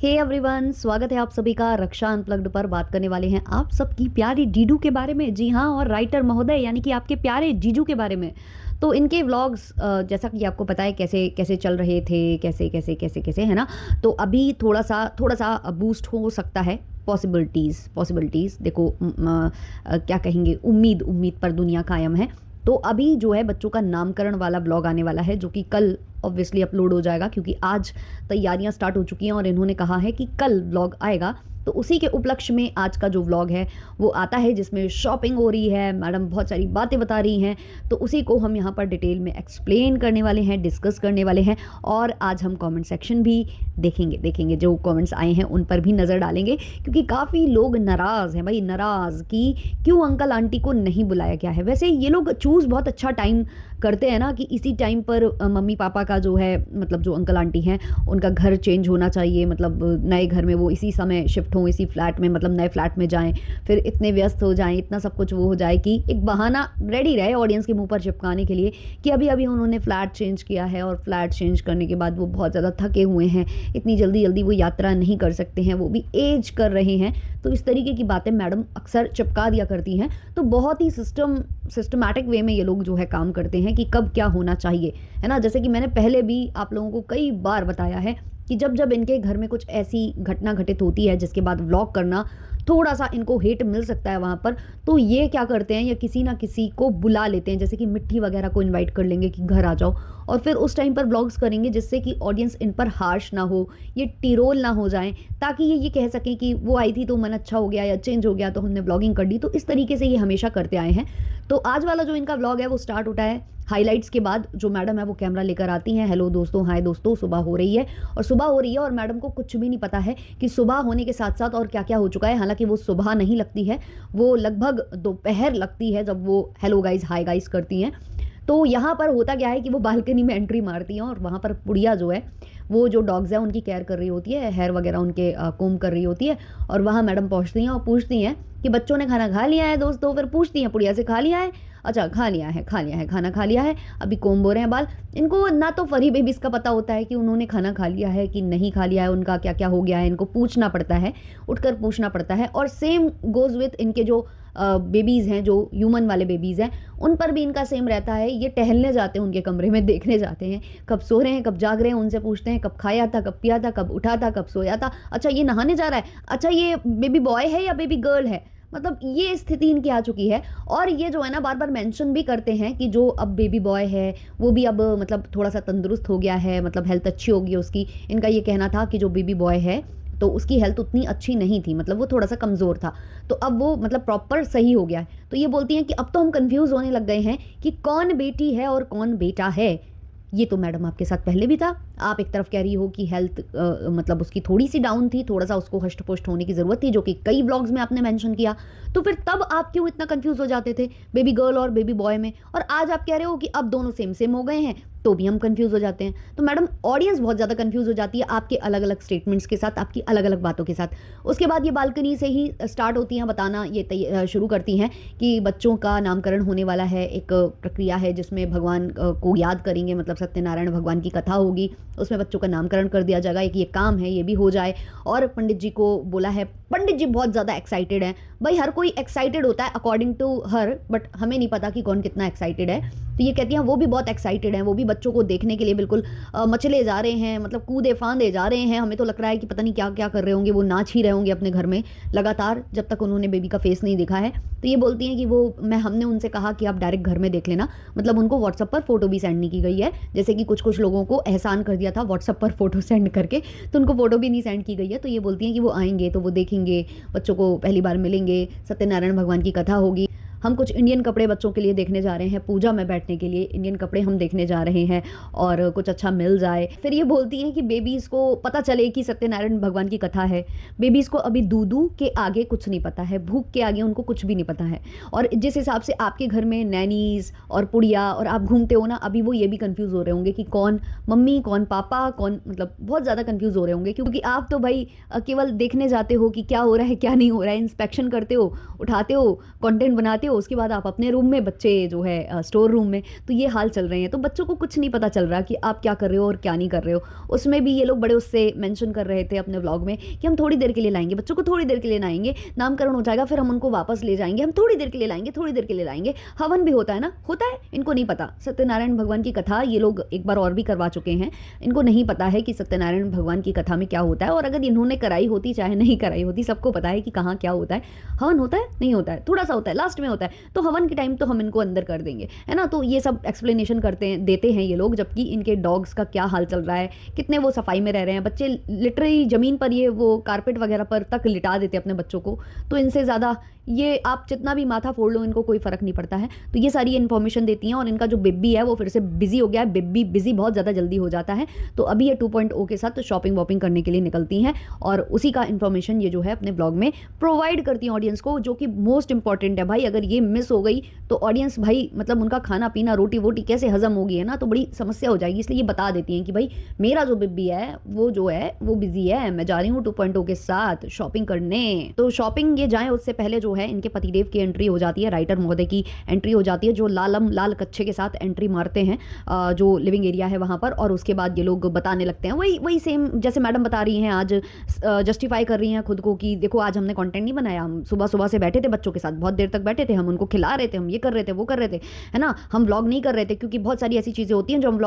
Hey everyone, स्वागत है आप सभी का रक्षा अनप्लग्ड पर। बात करने वाले हैं आप सबकी प्यारी डीडू के बारे में। जी हाँ, और राइटर महोदय यानी कि आपके प्यारे जीजू के बारे में। तो इनके व्लॉग्स जैसा कि आपको पता है कैसे कैसे चल रहे थे, कैसे कैसे कैसे कैसे, है ना। तो अभी थोड़ा सा बूस्ट हो सकता है। पॉसिबिलिटीज़ देखो, क्या कहेंगे, उम्मीद उम्मीद पर दुनिया कायम है। तो अभी जो है बच्चों का नामकरण वाला व्लॉग आने वाला है, जो कि कल ऑब्वियसली अपलोड हो जाएगा, क्योंकि आज तैयारियां स्टार्ट हो चुकी हैं और इन्होंने कहा है कि कल व्लॉग आएगा। तो उसी के उपलक्ष्य में आज का जो व्लॉग है वो आता है, जिसमें शॉपिंग हो रही है, मैडम बहुत सारी बातें बता रही हैं। तो उसी को हम यहाँ पर डिटेल में एक्सप्लेन करने वाले हैं, डिस्कस करने वाले हैं। और आज हम कमेंट सेक्शन भी देखेंगे जो कमेंट्स आए हैं उन पर भी नज़र डालेंगे, क्योंकि काफ़ी लोग नाराज़ हैं भाई, नाराज़ कि क्यों अंकल आंटी को नहीं बुलाया गया है। वैसे ये लोग चूज़ बहुत अच्छा टाइम करते हैं ना, कि इसी टाइम पर मम्मी पापा का जो है, मतलब जो अंकल आंटी हैं उनका घर चेंज होना चाहिए, मतलब नए घर में वो इसी समय शिफ्ट हों, इसी फ्लैट में, मतलब नए फ्लैट में जाएं, फिर इतने व्यस्त हो जाएं, इतना सब कुछ वो हो जाए कि एक बहाना रेडी रहे ऑडियंस के मुंह पर चिपकाने के लिए कि अभी अभी उन्होंने फ्लैट चेंज किया है और फ्लैट चेंज करने के बाद वो बहुत ज़्यादा थके हुए हैं, इतनी जल्दी जल्दी वो यात्रा नहीं कर सकते हैं, वो भी एज कर रहे हैं। तो इस तरीके की बातें मैडम अक्सर चिपका दिया करती हैं। तो बहुत ही सिस्टमैटिक वे में ये लोग जो है काम करते हैं कि कब क्या होना चाहिए, है ना। जैसे कि मैंने पहले भी आप लोगों को कई बार बताया है कि जब जब इनके घर में कुछ ऐसी घटना घटित होती है जिसके बाद व्लॉग करना थोड़ा सा इनको हेट मिल सकता है वहाँ पर, तो ये क्या करते हैं, या किसी ना किसी को बुला लेते हैं, जैसे कि मिट्टी वगैरह को इनवाइट कर लेंगे कि घर आ जाओ, और फिर उस टाइम पर व्लॉग्स करेंगे, जिससे कि ऑडियंस इन पर हार्श ना हो, ये टिरोल ना हो जाएं, ताकि ये कह सकें कि वो आई थी तो मन अच्छा हो गया या चेंज हो गया तो हमने व्लॉगिंग कर दी। तो इस तरीके से ये हमेशा करते आए हैं। तो आज वाला जो इनका व्लॉग है वो स्टार्ट होता है हाइलाइट्स के बाद। जो मैडम है वो कैमरा लेकर आती हैं, हेलो दोस्तों, हाय दोस्तों, सुबह हो रही है और मैडम को कुछ भी नहीं पता है कि सुबह होने के साथ साथ और क्या क्या हो चुका है। हालांकि वो सुबह नहीं लगती है, वो लगभग दोपहर लगती है जब वो हेलो गाइज, हाय गाइज करती हैं। तो यहाँ पर होता क्या है कि वो बालकनी में एंट्री मारती हैं और वहाँ पर पुड़िया जो है, वो जो डॉग्स हैं उनकी केयर कर रही होती है, हेयर वगैरह उनके कोम कर रही होती है। और वहाँ मैडम पहुँचती हैं और पूछती हैं कि बच्चों ने खाना खा लिया है दोस्तों। फिर पूछती हैं पुड़िया से, खा लिया है? अच्छा, खा लिया है, खाना खा लिया है, अभी कोम बो रहे हैं बाल। इनको ना तो फरी बेबीज़ का पता होता है कि उन्होंने खाना खा लिया है कि नहीं खा लिया है, उनका क्या क्या हो गया है, इनको पूछना पड़ता है, उठकर पूछना पड़ता है। और सेम गोज़ विथ इनके जो बेबीज़ हैं, जो ह्यूमन वाले बेबीज़ हैं, उन पर भी इनका सेम रहता है। ये टहलने जाते हैं उनके कमरे में, देखने जाते हैं कब सो रहे हैं, कब जाग रहे हैं, उनसे पूछते हैं कब खाया था, कब पिया था, कब उठा था, कब सोया था, अच्छा ये नहाने जा रहा है, अच्छा ये बेबी बॉय है या बेबी गर्ल है। मतलब ये स्थिति इनकी आ चुकी है। और ये जो है ना बार बार मेंशन भी करते हैं कि जो अब बेबी बॉय है वो भी अब मतलब थोड़ा सा तंदुरुस्त हो गया है, मतलब हेल्थ अच्छी होगी उसकी। इनका ये कहना था कि जो बेबी बॉय है तो उसकी हेल्थ उतनी अच्छी नहीं थी, मतलब वो थोड़ा सा कमज़ोर था, तो अब वो मतलब प्रॉपर सही हो गया है। तो ये बोलती हैं कि अब तो हम कंफ्यूज होने लग गए हैं कि कौन बेटी है और कौन बेटा है। ये तो मैडम आपके साथ पहले भी था। आप एक तरफ कह रही हो कि हेल्थ मतलब उसकी थोड़ी सी डाउन थी, थोड़ा सा उसको हष्ट पुष्ट होने की ज़रूरत थी, जो कि कई ब्लॉग्स में आपने मेंशन किया। तो फिर तब आप क्यों इतना कंफ्यूज हो जाते थे बेबी गर्ल और बेबी बॉय में, और आज आप कह रहे हो कि अब दोनों सेम सेम हो गए हैं, तो भी हम कंफ्यूज हो जाते हैं। तो मैडम ऑडियंस बहुत ज़्यादा कंफ्यूज हो जाती है आपके अलग अलग स्टेटमेंट्स के साथ, आपकी अलग अलग बातों के साथ। उसके बाद ये बालकनी से ही स्टार्ट होती हैं बताना, ये शुरू करती हैं कि बच्चों का नामकरण होने वाला है। एक प्रक्रिया है जिसमें भगवान को याद करेंगे, मतलब सत्यनारायण भगवान की कथा होगी, उसमें बच्चों का नामकरण कर दिया जाएगा। एक ये काम है, ये भी हो जाए। और पंडित जी को बोला है, पंडित जी बहुत ज़्यादा एक्साइटेड हैं। भाई हर कोई एक्साइटेड होता है अकॉर्डिंग टू हर, बट हमें नहीं पता कि कौन कितना एक्साइटेड है। तो ये कहती हैं वो भी बहुत एक्साइटेड हैं, वो भी बच्चों को देखने के लिए बिल्कुल मचले जा रहे हैं, मतलब कूदे फांदे जा रहे हैं। हमें तो लग रहा है कि पता नहीं क्या क्या कर रहे होंगे, वो नाच ही रहे होंगे अपने घर में लगातार, जब तक उन्होंने बेबी का फेस नहीं देखा है। तो ये बोलती हैं कि हमने उनसे कहा कि आप डायरेक्ट घर में देख लेना, मतलब उनको व्हाट्सएप पर फोटो भी सेंड नहीं की गई है। जैसे कि कुछ लोगों को एहसान कर दिया था व्हाट्सएप पर फोटो सेंड करके, तो उनको फोटो भी नहीं सेंड की गई है। तो ये बोलती हैं कि वो आएंगे तो वो देखेंगे, बच्चों को पहली बार मिलेंगे, सत्यनारायण भगवान की कथा होगी। हम कुछ इंडियन कपड़े बच्चों के लिए देखने जा रहे हैं, पूजा में बैठने के लिए इंडियन कपड़े हम देखने जा रहे हैं, और कुछ अच्छा मिल जाए। फिर ये बोलती हैं कि बेबीज़ को पता चले कि सत्यनारायण भगवान की कथा है। बेबीज़ को अभी दूधू के आगे कुछ नहीं पता है, भूख के आगे उनको कुछ भी नहीं पता है। और जिस हिसाब से आपके घर में नैनीज़ और पुड़िया और आप घूमते हो ना, अभी वो ये भी कंफ्यूज हो रहे होंगे कि कौन मम्मी कौन पापा कौन, मतलब बहुत ज़्यादा कंफ्यूज हो रहे होंगे, क्योंकि आप तो भाई केवल देखने जाते हो कि क्या हो रहा है क्या नहीं हो रहा है, इंस्पेक्शन करते हो, उठाते हो, कंटेंट बनाते हो, हो, उसके बाद आप अपने रूम में, बच्चे जो है स्टोर रूम में। तो ये हाल चल रहे हैं। तो बच्चों को कुछ नहीं पता चल रहा कि आप क्या कर रहे हो और क्या नहीं कर रहे हो। उसमें भी ये लोग बड़े उससे मेंशन कर रहे थे अपने व्लॉग में कि हम थोड़ी देर के लिए लाएँगे, बच्चों को थोड़ी देर के लिए लाएँगे, नामकरण हो जाएगा, फिर हम उनको वापस ले जाएँगे, हम थोड़ी देर के लिए लाएँगे, थोड़ी देर के लिए लाएँगे। हवन भी होता है ना, होता है, इनको नहीं पता। सत्यनारायण भगवान की कथा ये लोग एक बार और भी करवा चुके हैं। इनको नहीं पता है कि सत्यनारायण भगवान की कथा में क्या होता है, और अगर इन्होंने कराई होती चाहे नहीं कराई होती, सबको पता है कि कहाँ क्या होता है। हवन होता है, नहीं होता है, थोड़ा सा होता है, लास्ट में होता है, तो हवन के टाइम तो हम इनको अंदर कर देंगे, है ना। तो ये सब एक्सप्लेनेशन करते हैं, देते हैं ये लोग, जबकि इनके डॉग्स का क्या हाल चल रहा है, कितने वो सफाई में रह रहे हैं। बच्चे लिटरली ज़मीन पर, ये वो कारपेट वगैरह पर तक लिटा देते हैं अपने बच्चों को। तो इनसे ज़्यादा ये आप जितना भी माथा फोड़ लो, इनको कोई फ़र्क नहीं पड़ता है। तो ये सारी इन्फॉर्मेशन देती हैं। और इनका जो बेबी है वो फिर से बिज़ी हो गया है। बेबी बिज़ी बहुत ज़्यादा जल्दी हो जाता है। तो अभी ये 2.0 के साथ शॉपिंग वॉपिंग करने के लिए निकलती हैं, और उसी का इन्फॉर्मेशन ये जो है अपने ब्लॉग में प्रोवाइड करती हैं ऑडियंस को, जो कि मोस्ट इंपॉर्टेंट है भाई। अगर ये मिस हो गई तो ऑडियंस भाई मतलब उनका खाना पीना, रोटी वोटी कैसे हजम होगी, है ना, तो बड़ी समस्या हो जाएगी। इसलिए ये बता देती हैं कि भाई मेरा जो बेबी है वो जो है वो बिजी है, मैं जा रही हूँ 2.0 के साथ शॉपिंग करने। तो शॉपिंग ये जाएं उससे पहले जो है इनके पतिदेव की एंट्री हो जाती है, राइटर महोदय की एंट्री हो जाती है, जो लाल कच्छे के साथ एंट्री मारते हैं जो लिविंग एरिया है वहाँ पर। और उसके बाद ये लोग बताने लगते हैं वही सेम जैसे मैडम बता रही हैं, आज जस्टिफाई कर रही हैं खुद को कि देखो आज हमने कंटेंट नहीं बनाया, हम सुबह सुबह से बैठे थे बच्चों के साथ, बहुत देर तक बैठे थे, हम उनको खिला रहे थे, हम ये कर रहे थे, वो कर रहे थे, है ना। हम व्लॉग नहीं कर रहे थे क्योंकि बहुत सारी ऐसी चीज़ें होती हैं जो हम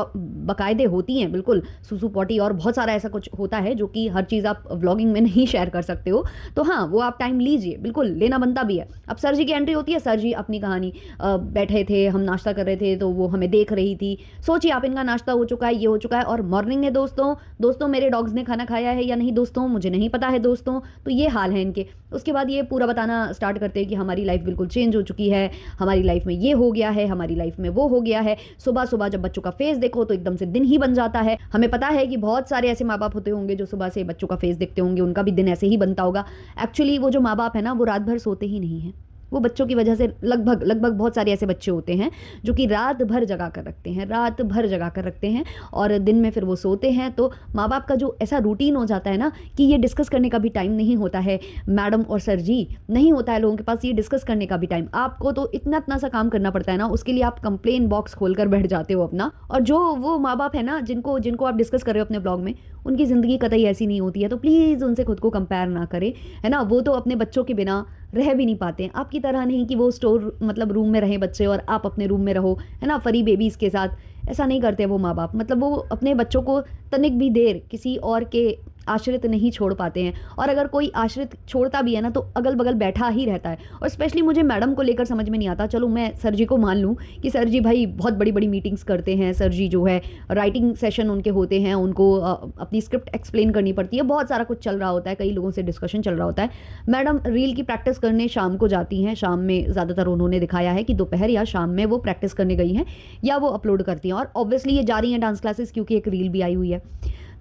बाकायदे होती हैं, बिल्कुल सुसु पॉटी और बहुत सारा ऐसा कुछ होता है जो कि हर चीज़ आप व्लॉगिंग में नहीं शेयर कर सकते हो। तो हाँ, वो आप टाइम लीजिए, बिल्कुल लेना बनता भी है। अब सर जी की एंट्री होती है, सर जी अपनी कहानी, बैठे थे, हम नाश्ता कर रहे थे तो वो हमें देख रही थी। सोचिए आप, इनका नाश्ता हो चुका है, ये हो चुका है, और मॉर्निंग है दोस्तों मेरे डॉग्स ने खाना खाया है या नहीं दोस्तों, मुझे नहीं पता है दोस्तों। तो ये हाल है इनके। उसके बाद ये पूरा बताना स्टार्ट करते हैं कि हमारी लाइफ बिल्कुल चेंज हो चुकी है, हमारी लाइफ में ये हो गया है, हमारी लाइफ में वो हो गया है। सुबह सुबह जब बच्चों का फेस देखो तो एकदम से दिन ही बन जाता है। हमें पता है कि बहुत सारे ऐसे माँ बाप होते होंगे जो सुबह से बच्चों का फेस देखते होंगे, उनका भी दिन ऐसे ही बनता होगा। एक्चुअली वो जो माँ बाप है ना, वो रात भर सोते ही नहीं है। वो बच्चों की वजह से लगभग बहुत सारे ऐसे बच्चे होते हैं जो कि रात भर जगा कर रखते हैं और दिन में फिर वो सोते हैं। तो माँ बाप का जो ऐसा रूटीन हो जाता है ना कि ये डिस्कस करने का भी टाइम नहीं होता है, मैडम और सर जी, नहीं होता है लोगों के पास ये डिस्कस करने का भी टाइम। आपको तो इतना सा काम करना पड़ता है ना, उसके लिए आप कंप्लेन बॉक्स खोल कर बैठ जाते हो अपना। और जो वो माँ बाप है ना जिनको आप डिस्कस कर रहे हो अपने ब्लॉग में, उनकी ज़िंदगी कतई ऐसी नहीं होती है। तो प्लीज़ उनसे खुद को कंपेयर ना करें, है ना। वो तो अपने बच्चों के बिना रह भी नहीं पाते हैं, आपकी तरह नहीं कि वो स्टोर मतलब रूम में रहें बच्चे और आप अपने रूम में रहो, है ना, फरी बेबीज़ के साथ। ऐसा नहीं करते वो माँ बाप। मतलब वो अपने बच्चों को तनिक भी देर किसी और के आश्रित नहीं छोड़ पाते हैं। और अगर कोई आश्रित छोड़ता भी है ना तो अगल बगल बैठा ही रहता है। और स्पेशली मुझे मैडम को लेकर समझ में नहीं आता। चलो मैं सर जी को मान लूँ कि सर जी भाई बहुत बड़ी बड़ी मीटिंग्स करते हैं, सर जी जो है राइटिंग सेशन उनके होते हैं, उनको अपनी स्क्रिप्ट एक्सप्लेन करनी पड़ती है, बहुत सारा कुछ चल रहा होता है, कई लोगों से डिस्कशन चल रहा होता है। मैडम रील की प्रैक्टिस करने शाम को जाती हैं, शाम में ज़्यादातर उन्होंने दिखाया है कि दोपहर या शाम में वो प्रैक्टिस करने गई हैं या वो अपलोड करती हैं। और ऑब्वियसली ये जा रही हैं डांस क्लासेस क्योंकि एक रील भी आई हुई है।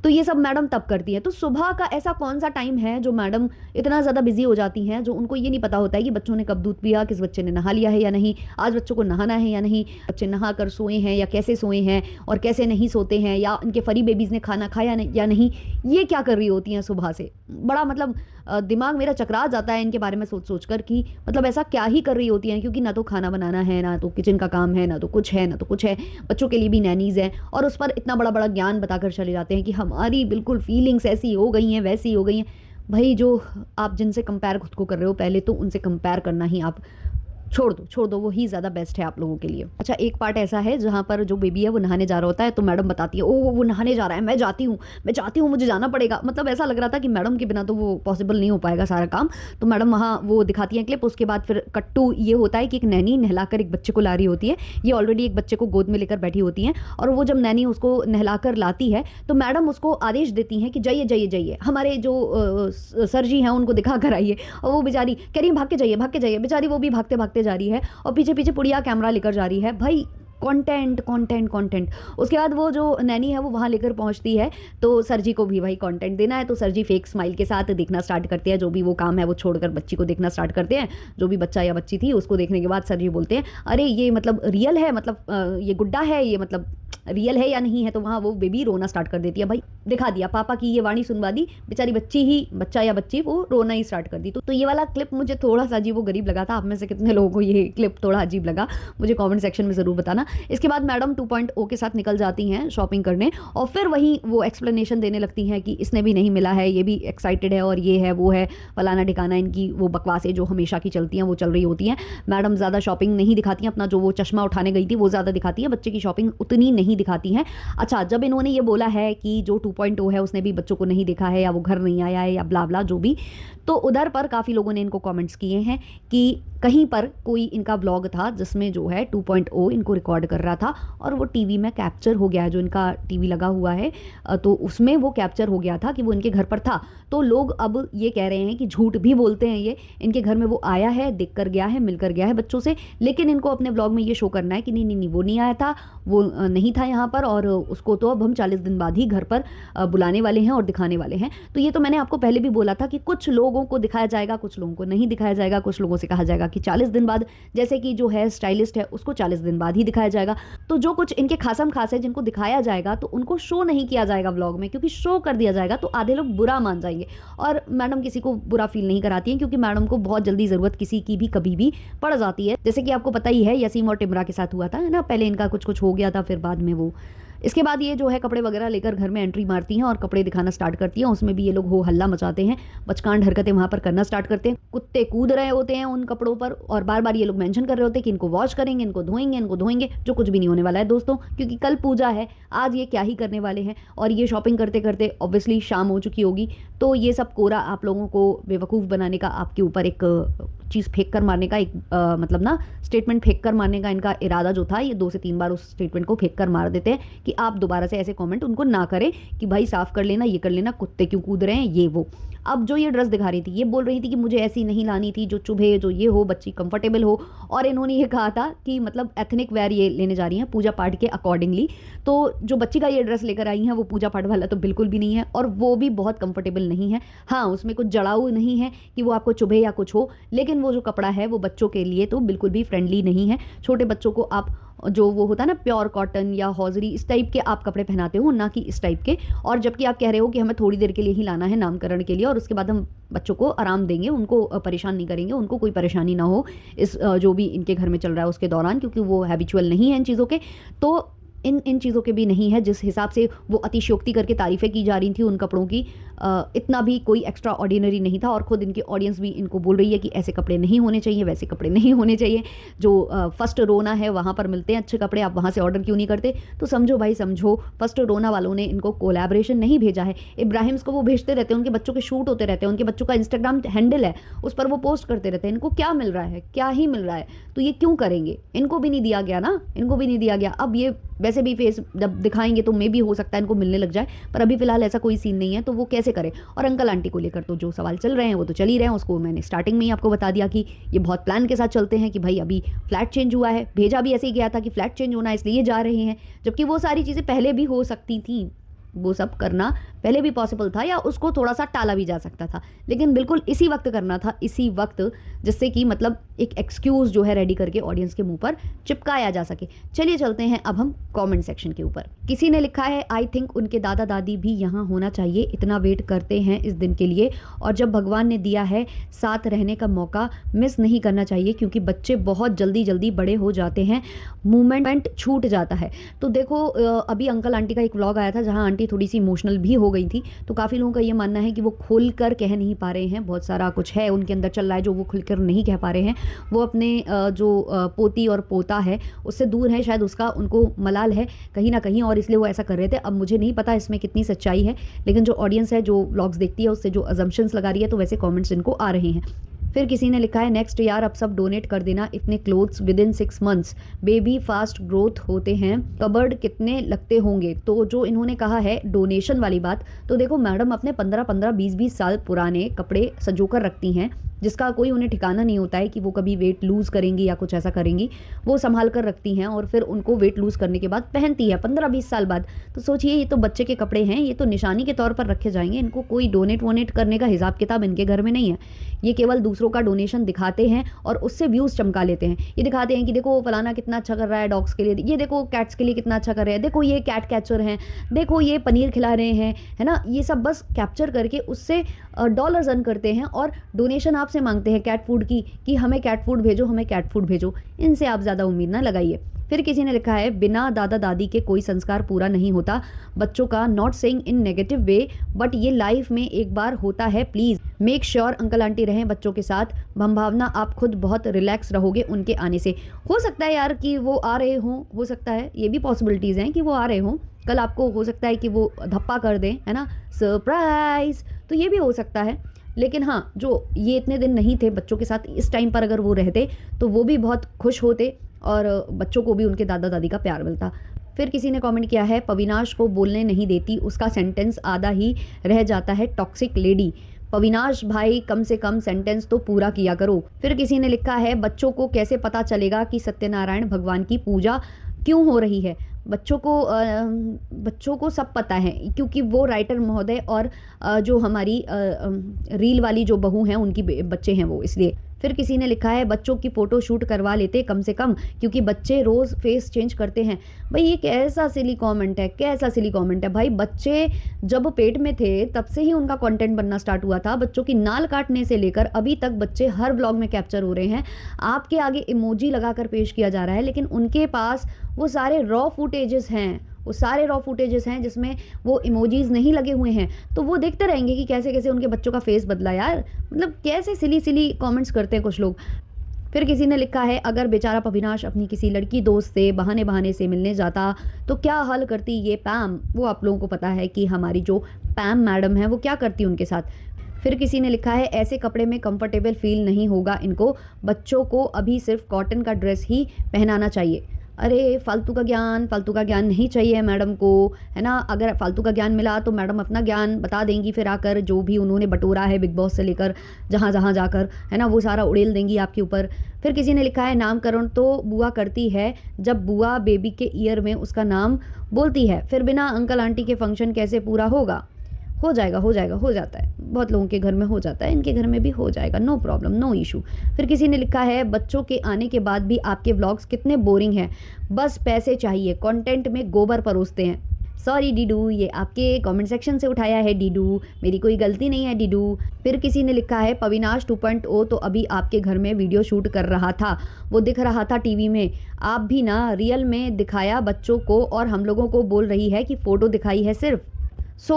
तो ये सब मैडम तब करती है। तो सुबह का ऐसा कौन सा टाइम है जो मैडम इतना ज़्यादा बिजी हो जाती हैं, जो उनको ये नहीं पता होता है कि बच्चों ने कब दूध पिया, किस बच्चे ने नहा लिया है या नहीं, आज बच्चों को नहाना है या नहीं, बच्चे नहा कर सोए हैं या कैसे सोए हैं और कैसे नहीं सोते हैं, या उनके फरी बेबीज़ ने खाना खाया या नहीं, ये क्या कर रही होती हैं सुबह से। बड़ा मतलब दिमाग मेरा चकरा जाता है इनके बारे में सोच कर कि मतलब ऐसा क्या ही कर रही होती हैं, क्योंकि ना तो खाना बनाना है, ना तो किचन का काम है, ना तो कुछ है, बच्चों के लिए भी नैनीज़ हैं, और उस पर इतना बड़ा बड़ा ज्ञान बताकर चले जाते हैं कि हमारी बिल्कुल फीलिंग्स ऐसी हो गई हैं, वैसी हो गई हैं। भाई जो आप जिनसे कंपेयर खुद को कर रहे हो, पहले तो उनसे कंपेयर करना ही आप छोड़ दो, वो ही ज़्यादा बेस्ट है आप लोगों के लिए। अच्छा, एक पार्ट ऐसा है जहाँ पर जो बेबी है वो नहाने जा रहा होता है, तो मैडम बताती है ओह वो नहाने जा रहा है, मैं चाहती हूँ मुझे जाना पड़ेगा। मतलब ऐसा लग रहा था कि मैडम के बिना तो वो पॉसिबल नहीं हो पाएगा सारा काम। तो मैडम वहाँ वो दिखाती हैं क्लिप। उसके बाद फिर कट्टू ये होता है कि एक नैनी नहलाकर एक बच्चे को ला रही होती है, ये ऑलरेडी एक बच्चे को गोद में लेकर बैठी होती हैं, और वो जब नैनी उसको नहलाकर लाती है तो मैडम उसको आदेश देती हैं कि जाइए, हमारे जो सर जी हैं उनको दिखा कर आइए। और वो बेचारी कह रही है भाग के जाइए, बेचारी वो भी भागते जा रही है और पीछे पुड़िया कैमरा लेकर जा रही है। भाई कंटेंट। उसके बाद वो जो नैनी है वो वहाँ लेकर पहुँचती है, तो सर जी को भी भाई कंटेंट देना है, तो सर जी फेक स्माइल के साथ देखना स्टार्ट करते हैं, जो भी वो काम है वो छोड़कर बच्ची को देखना स्टार्ट करते हैं। जो भी बच्चा या बच्ची थी उसको देखने के बाद सर जी बोलते हैं अरे ये मतलब रियल है, मतलब ये गुड्डा है, ये मतलब रियल है या नहीं है, तो वहाँ वो बेबी रोना स्टार्ट कर देती है। भाई दिखा दिया, पापा की ये वाणी सुनवा दी, बेचारी बच्चा या बच्ची वो रोना ही स्टार्ट कर दी। तो ये वाला क्लिप मुझे थोड़ा सा अजीब व गरीब लगा था। आप में से कितने लोगों को ये क्लिप थोड़ा अजीब लगा, मुझे कमेंट सेक्शन में ज़रूर बताना। इसके बाद मैडम 2.0 के साथ निकल जाती हैं शॉपिंग करने, और फिर वहीं वो एक्सप्लेनेशन देने लगती हैं कि इसने भी नहीं मिला है, ये भी एक्साइटेड है, और ये है वो है फलाना ठिकाना। इनकी वो बकवासें जो हमेशा की चलती हैं वो चल रही होती हैं। मैडम ज़्यादा शॉपिंग नहीं दिखाती हैं, अपना जो वो चश्मा उठाने गई थी वो ज़्यादा दिखाती है, बच्चे की शॉपिंग उतनी नहीं दिखाती हैं। अच्छा, जब इन्होंने ये बोला है कि जो 2.0 है उसने भी बच्चों को नहीं देखा है, या वो घर नहीं आया है, या ब्ला ब्ला जो भी, तो उधर पर काफ़ी लोगों ने इनको कमेंट्स किए हैं कि कहीं पर कोई इनका व्लॉग था जिसमें जो है 2.0 इनको रिकॉर्ड कर रहा था, और वो टीवी में कैप्चर हो गया है। जो इनका टीवी लगा हुआ है तो उसमें वो कैप्चर हो गया था कि वो इनके घर पर था। तो लोग अब ये कह रहे हैं कि झूठ भी बोलते हैं, ये इनके घर में वो आया है, देख कर गया है, मिल कर गया है बच्चों से, लेकिन इनको अपने व्लॉग में ये शो करना है कि नहीं नहीं नहीं, वो नहीं आया था, वो नहीं था यहाँ पर, और उसको तो अब हम 40 दिन बाद ही घर पर बुलाने वाले हैं और दिखाने वाले हैं। तो ये तो मैंने आपको पहले भी बोला था कि कुछ लोगों को दिखाया जाएगा, कुछ लोगों को नहीं दिखाया जाएगा। कुछ लोगों से कहा जाएगा कि 40 दिन बाद, जैसे कि जो है स्टाइलिस्ट है उसको 40 दिन बाद ही दिखाया जाएगा। तो जो कुछ इनके खासम खास है जिनको दिखाया जाएगा, तो उनको शो नहीं किया जाएगा व्लॉग में, क्योंकि शो कर दिया जाएगा तो आधे लोग बुरा मान जाएंगे। और मैडम किसी को बुरा फील नहीं कराती हैं, क्योंकि मैडम को बहुत जल्दी ज़रूरत किसी की भी कभी भी पड़ जाती है। जैसे कि आपको पता ही है यसीम और टिमरा के साथ हुआ था, है ना, पहले इनका कुछ कुछ हो गया था, फिर बाद में वो, इसके बाद ये जो है कपड़े वगैरह लेकर घर में एंट्री मारती हैं और कपड़े दिखाना स्टार्ट करती हैं। उसमें भी ये लोग हो हल्ला मचाते हैं, बचकांड हरकतें वहाँ पर करना स्टार्ट करते हैं, कुत्ते कूद रहे होते हैं उन कपड़ों पर, और बार बार ये लोग मेंशन कर रहे होते हैं कि इनको वॉश करेंगे, इनको धोएंगे, इनको धोएंगे, जो कुछ भी नहीं होने वाला है दोस्तों, क्योंकि कल पूजा है, आज ये क्या ही करने वाले हैं। और ये शॉपिंग करते करते ऑब्वियसली शाम हो चुकी होगी, तो ये सब कोरा आप लोगों को बेवकूफ़ बनाने का, आपके ऊपर एक चीज़ फेंक कर मारने का, एक मतलब ना स्टेटमेंट फेंक कर मारने का इनका इरादा जो था, ये 2 से 3 बार उस स्टेटमेंट को फेंक कर मार देते हैं कि आप दोबारा से ऐसे कमेंट उनको ना करें कि भाई साफ कर लेना, ये कर लेना, कुत्ते क्यों कूद रहे हैं, ये वो। अब जो ये ड्रेस दिखा रही थी, ये बोल रही थी कि मुझे ऐसी नहीं लानी थी जो चुभे, जो ये हो, बच्ची कंफर्टेबल हो, और इन्होंने ये कहा था कि मतलब एथनिक वेयर ये लेने जा रही हैं पूजा पाठ के अकॉर्डिंगली। तो जो बच्ची का ये ड्रेस लेकर आई हैं वो पूजा पाठ वाला तो बिल्कुल भी नहीं है, और वो भी बहुत कंफर्टेबल नहीं है। हाँ, उसमें कुछ जड़ाऊ नहीं है कि वो आपको चुभे या कुछ हो, लेकिन वो जो कपड़ा है वो बच्चों के लिए तो बिल्कुल भी फ्रेंडली नहीं है। छोटे बच्चों को आप जो वो होता है ना प्योर कॉटन या हॉजरी, इस टाइप के आप कपड़े पहनाते हो, ना कि इस टाइप के। और जबकि आप कह रहे हो कि हमें थोड़ी देर के लिए ही लाना है नामकरण के लिए, और उसके बाद हम बच्चों को आराम देंगे, उनको परेशान नहीं करेंगे, उनको कोई परेशानी ना हो इस जो भी इनके घर में चल रहा है उसके दौरान, क्योंकि वो हैबिचुअल नहीं है इन चीज़ों के। तो इन चीज़ों के भी नहीं है। जिस हिसाब से वो अतिशयोक्ति करके तारीफ़ें की जा रही थी उन कपड़ों की, इतना भी कोई एक्स्ट्रा ऑर्डिनरी नहीं था। और ख़ुद इनकी ऑडियंस भी इनको बोल रही है कि ऐसे कपड़े नहीं होने चाहिए, वैसे कपड़े नहीं होने चाहिए। जो फर्स्ट रोना है वहाँ पर मिलते हैं अच्छे कपड़े, आप वहाँ से ऑर्डर क्यों नहीं करते? तो समझो भाई समझो, फर्स्ट रोना वालों ने इनको कोलैबोरेशन नहीं भेजा है। इब्राहिम्स को वो भेजते रहते हैं, उनके बच्चों के शूट होते रहते हैं, उनके बच्चों का इंस्टाग्राम हैंडल है, उस पर वो पोस्ट करते रहते हैं। इनको क्या मिल रहा है? क्या ही मिल रहा है, तो ये क्यों करेंगे? इनको भी नहीं दिया गया ना, इनको भी नहीं दिया गया। अब ये वैसे भी फेस जब दिखाएंगे तो मे भी हो सकता है इनको मिलने लग जाए, पर अभी फिलहाल ऐसा कोई सीन नहीं है, तो वो कैसे करें? और अंकल आंटी को लेकर तो जो सवाल चल रहे हैं वो तो चल ही रहे हैं, उसको मैंने स्टार्टिंग में ही आपको बता दिया कि ये बहुत प्लान के साथ चलते हैं कि भाई अभी फ्लैट चेंज हुआ है, भेजा भी ऐसे ही गया था कि फ्लैट चेंज होना है इसलिए जा रहे हैं, जबकि वो सारी चीज़ें पहले भी हो सकती थी, वो सब करना पहले भी पॉसिबल था, या उसको थोड़ा सा टाला भी जा सकता था, लेकिन बिल्कुल इसी वक्त करना था, इसी वक्त, जिससे कि मतलब एक एक्सक्यूज़ जो है रेडी करके ऑडियंस के मुंह पर चिपकाया जा सके। चलिए चलते हैं अब हम कमेंट सेक्शन के ऊपर। किसी ने लिखा है, आई थिंक उनके दादा दादी भी यहाँ होना चाहिए, इतना वेट करते हैं इस दिन के लिए, और जब भगवान ने दिया है साथ रहने का मौका मिस नहीं करना चाहिए, क्योंकि बच्चे बहुत जल्दी जल्दी बड़े हो जाते हैं, मूवमेंट छूट जाता है। तो देखो अभी अंकल आंटी का एक व्लॉग आया था जहाँ आंटी थोड़ी सी इमोशनल भी हो गई थी, तो काफ़ी लोगों का ये मानना है कि वो खुल कर कह नहीं पा रहे हैं, बहुत सारा कुछ है उनके अंदर चल रहा है जो वो खुलकर नहीं कह पा रहे हैं। वो अपने जो पोती और पोता है उससे दूर है, शायद उसका उनको मलाल है कहीं ना कहीं, और इसलिए वो ऐसा कर रहे थे। अब मुझे नहीं पता इसमें कितनी सच्चाई है, लेकिन जो ऑडियंस है जो व्लॉग्स देखती है उससे जो अजम्पशंस लगा रही है, तो वैसे कमेंट्स इनको आ रहे हैं। फिर किसी ने लिखा है, नेक्स्ट यार अब सब डोनेट कर देना, इतने clothes with in 6 months, baby fast growth होते हैं, कबर्ड कितने लगते होंगे। तो जो इन्होंने कहा है डोनेशन वाली बात, तो देखो मैडम अपने 15-15, 20-20 साल पुराने कपड़े संजो कर रखती हैं, जिसका कोई उन्हें ठिकाना नहीं होता है कि वो कभी वेट लूज़ करेंगी या कुछ ऐसा करेंगी, वो संभाल कर रखती हैं और फिर उनको वेट लूज़ करने के बाद पहनती है 15-20 साल बाद। तो सोचिए, ये तो बच्चे के कपड़े हैं, ये तो निशानी के तौर पर रखे जाएंगे, इनको कोई डोनेट वोनेट करने का हिसाब किताब इनके घर में नहीं है। ये केवल दूसरों का डोनेशन दिखाते हैं और उससे व्यूज़ चमका लेते हैं। ये दिखाते हैं कि देखो फलाना कितना अच्छा कर रहा है डॉग्स के लिए, ये देखो कैट्स के लिए कितना अच्छा कर रहे हैं, देखो ये कैट कैचर हैं, देखो ये पनीर खिला रहे हैं, है ना। ये सब बस कैप्चर करके उससे डॉलर्स अर्न करते हैं और डोनेशन आपसे मांगते हैं कैट फूड की, कि हमें कैट फूड भेजो, हमें कैट फूड भेजो। इनसे आप ज़्यादा उम्मीद ना लगाइए। फिर किसी ने लिखा है, बिना दादा दादी के कोई संस्कार पूरा नहीं होता बच्चों का। Not saying in negative way, but ये लाइफ में एक बार होता है। Please make sure uncle aunty रहें बच्चों के साथ। भावना आप खुद बहुत रिलैक्स रहोगे उनके आने से। हो सकता है यार कि वो आ रहे हों, हो सकता है, ये भी पॉसिबिलिटीज़ हैं कि वो आ रहे हों। कल आपको हो सकता है कि वो धप्पा कर दें, है ना, सरप्राइज़, तो ये भी हो सकता है। लेकिन हाँ, जो ये इतने दिन नहीं थे बच्चों के साथ, इस टाइम पर अगर वो रहते तो वो भी बहुत खुश होते और बच्चों को भी उनके दादा दादी का प्यार मिलता। फिर किसी ने कमेंट किया है, पविनाश को बोलने नहीं देती, उसका सेंटेंस आधा ही रह जाता है, टॉक्सिक लेडी। पविनाश भाई कम से कम सेंटेंस तो पूरा किया करो। फिर किसी ने लिखा है, बच्चों को कैसे पता चलेगा कि सत्यनारायण भगवान की पूजा क्यों हो रही है। बच्चों को सब पता है, क्योंकि वो राइटर महोदय और जो हमारी रील वाली जो बहू हैं उनकी बच्चे हैं वो, इसलिए। फिर किसी ने लिखा है, बच्चों की फ़ोटो शूट करवा लेते कम से कम, क्योंकि बच्चे रोज़ फेस चेंज करते हैं। भाई ये कैसा सिली कमेंट है, कैसा सिली कमेंट है भाई। बच्चे जब पेट में थे तब से ही उनका कंटेंट बनना स्टार्ट हुआ था। बच्चों की नाल काटने से लेकर अभी तक बच्चे हर व्लॉग में कैप्चर हो रहे हैं। आपके आगे इमोजी लगाकर पेश किया जा रहा है, लेकिन उनके पास वो सारे रॉ फुटेजेस हैं, वो सारे रॉ फुटेजेस हैं जिसमें वो इमोजीज नहीं लगे हुए हैं। तो वो देखते रहेंगे कि कैसे कैसे उनके बच्चों का फेस बदला। यार मतलब कैसे सिली सिली कमेंट्स करते हैं कुछ लोग। फिर किसी ने लिखा है, अगर बेचारा अविनाश अपनी किसी लड़की दोस्त से बहाने बहाने से मिलने जाता तो क्या हल करती ये पैम। वो आप लोगों को पता है कि हमारी जो पैम मैडम है वो क्या करती है उनके साथ। फिर किसी ने लिखा है, ऐसे कपड़े में कंफर्टेबल फील नहीं होगा इनको, बच्चों को अभी सिर्फ कॉटन का ड्रेस ही पहनाना चाहिए। अरे फालतू का ज्ञान नहीं चाहिए मैडम को, है ना। अगर फालतू का ज्ञान मिला तो मैडम अपना ज्ञान बता देंगी, फिर आकर जो भी उन्होंने बटोरा है बिग बॉस से लेकर जहाँ जहाँ जाकर, है ना, वो सारा उड़ेल देंगी आपके ऊपर। फिर किसी ने लिखा है, नामकरण तो बुआ करती है, जब बुआ बेबी के ईयर में उसका नाम बोलती है, फिर बिना अंकल आंटी के फंक्शन कैसे पूरा होगा। हो जाएगा, हो जाता है, बहुत लोगों के घर में हो जाता है, इनके घर में भी हो जाएगा, नो प्रॉब्लम, नो इशू। फिर किसी ने लिखा है, बच्चों के आने के बाद भी आपके व्लॉग्स कितने बोरिंग हैं, बस पैसे चाहिए, कंटेंट में गोबर परोसते हैं। सॉरी डीडू, ये आपके कमेंट सेक्शन से उठाया है डीडू, मेरी कोई गलती नहीं है डीडू। फिर किसी ने लिखा है, पविनाश 2.0 तो अभी आपके घर में वीडियो शूट कर रहा था, वो दिख रहा था टीवी में, आप भी ना रियल में दिखाया बच्चों को और हम लोगों को बोल रही है कि फ़ोटो दिखाई है सिर्फ।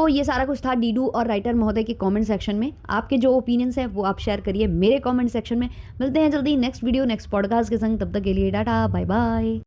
ये सारा कुछ था डीडू और राइटर महोदय के कमेंट सेक्शन में। आपके जो ओपिनियंस हैं वो आप शेयर करिए मेरे कमेंट सेक्शन में। मिलते हैं जल्दी नेक्स्ट वीडियो नेक्स्ट पॉडकास्ट के संग, तब तक के लिए टाटा बाय बाय।